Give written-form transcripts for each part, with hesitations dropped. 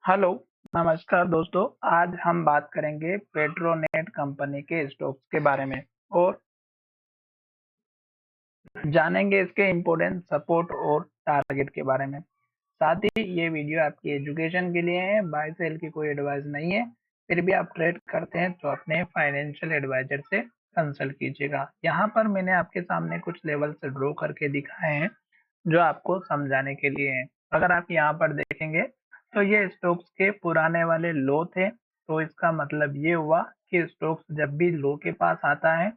Hello, नमस्कार दोस्तों। आज हम बात करेंगे पेट्रोनेट कंपनी के स्टॉक्स के बारे में और जानेंगे इसके इम्पोर्टेंट सपोर्ट और टारगेट के बारे में। साथ ही ये वीडियो आपकी एजुकेशन के लिए है, बाय सेल की कोई एडवाइस नहीं है। फिर भी आप ट्रेड करते हैं तो अपने फाइनेंशियल एडवाइजर से कंसल्ट कीजिएगा। यहाँ पर मैंने आपके सामने कुछ लेवल से ड्रॉ करके दिखाए हैं जो आपको समझाने के लिए हैं। अगर आप यहाँ पर देखेंगे तो ये स्टॉक्स के पुराने वाले लो थे, तो इसका मतलब ये हुआ कि स्टॉक्स जब भी लो के पास आता है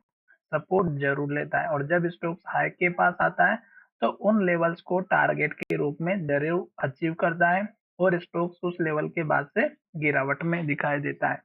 सपोर्ट जरूर लेता है, और जब स्टॉक्स हाई के पास आता है तो उन लेवल्स को टारगेट के रूप में जरूर अचीव करता है और स्टॉक्स उस लेवल के बाद से गिरावट में दिखाई देता है।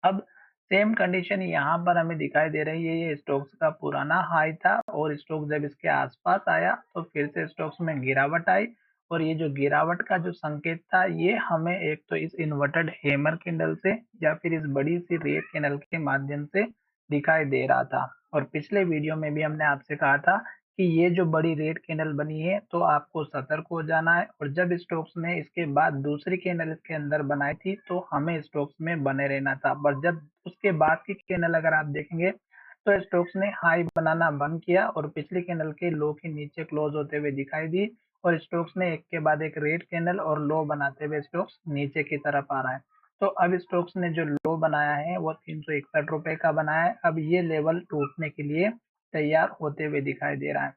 अब सेम कंडीशन यहाँ पर हमें दिखाई दे रही है। ये स्टॉक्स का पुराना हाई था और स्टॉक जब इसके आसपास आया तो फिर से स्टॉक्स में गिरावट आई, और ये जो गिरावट का जो संकेत था ये हमें एक तो इस इन्वर्टेड हैमर कैंडल से या फिर इस बड़ी सी रेड कैंडल के माध्यम से दिखाई दे रहा था। और पिछले वीडियो में भी हमने आपसे कहा था कि ये जो बड़ी रेड कैंडल बनी है तो आपको सतर्क हो जाना है, और जब स्टॉक्स ने इसके बाद दूसरी कैंडल इसके अंदर बनाई थी तो हमें स्टॉक्स में बने रहना था। पर जब उसके बाद की कैंडल अगर आप देखेंगे तो स्टॉक्स ने हाई बनाना बंद किया और पिछली कैंडल के लो के नीचे क्लोज होते हुए दिखाई दी, और स्टॉक्स ने एक के बाद एक रेड कैंडल और लो बनाते हुए स्टॉक्स नीचे की तरफ आ रहा है। तो अब स्टॉक्स ने जो लो बनाया है वो 361 रुपए का बनाया है। अब ये लेवल टूटने के लिए तैयार होते हुए दिखाई दे रहा है।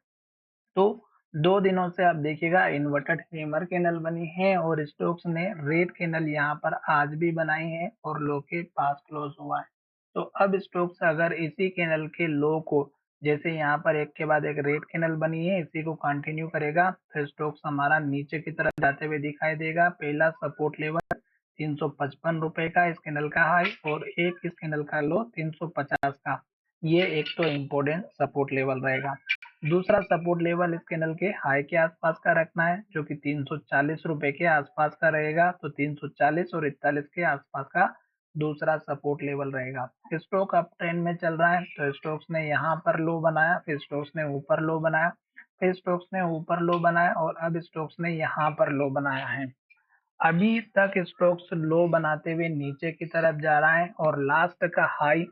तो 2 दिनों से आप देखिएगा इन्वर्टेड हैमर कैंडल बनी है और स्टोक्स ने रेड कैंडल यहाँ पर आज भी बनाई है और लो के पास क्लोज हुआ है। तो अब स्टोक्स अगर इसी कैंडल के लो को, जैसे यहाँ पर एक के बाद एक रेड कैंडल बनी है, इसी को कंटिन्यू करेगा तो स्टोक्स हमारा नीचे की तरफ जाते हुए दिखाई देगा। पहला सपोर्ट लेवल 355 रुपए का इस कैंडल का हाई और एक इस कैंडल का लो 350 का, ये एक तो इम्पोर्टेंट सपोर्ट लेवल रहेगा। दूसरा सपोर्ट लेवल इस कैंडल के हाई के आसपास का रखना है जो कि 340 रुपए के आसपास का रहेगा। तो 340 और 41 के आसपास का दूसरा सपोर्ट लेवल रहेगा। स्टॉक अप ट्रेंड में चल रहा है तो स्टॉक्स ने यहाँ पर लो बनाया, फिर स्टॉक्स ने ऊपर लो बनाया, फिर स्टॉक्स ने ऊपर लो बनाया और अब स्टॉक्स ने यहाँ पर लो बनाया है। अभी तक स्टॉक्स लो बनाते हुए नीचे की तरफ जा रहा है और लास्ट का हाई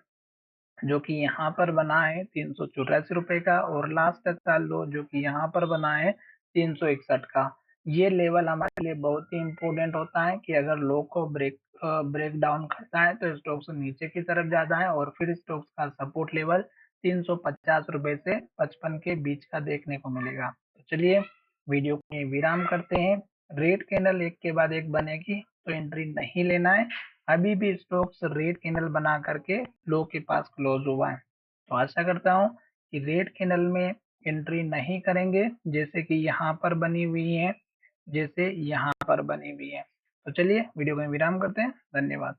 जो कि यहाँ पर बना है 384 रुपए का और लास्ट का लो जो कि यहाँ पर बना है 361 का। ये लेवल हमारे लिए बहुत ही इंपॉर्टेंट होता है कि अगर लो को ब्रेक डाउन करता है तो स्टॉक्स नीचे की तरफ जाता है और फिर स्टॉक्स का सपोर्ट लेवल 350 रुपए से 55 के बीच का देखने को मिलेगा। तो चलिए वीडियो को विराम करते हैं। रेड कैंडल एक के बाद एक बनेगी तो एंट्री नहीं लेना है। अभी भी स्टॉक्स रेड कैंडल बना करके लो के पास क्लोज हुआ है, तो आशा करता हूँ कि रेड कैंडल में एंट्री नहीं करेंगे जैसे कि यहाँ पर बनी हुई है, जैसे यहाँ पर बनी हुई है। तो चलिए वीडियो को विराम करते हैं। धन्यवाद।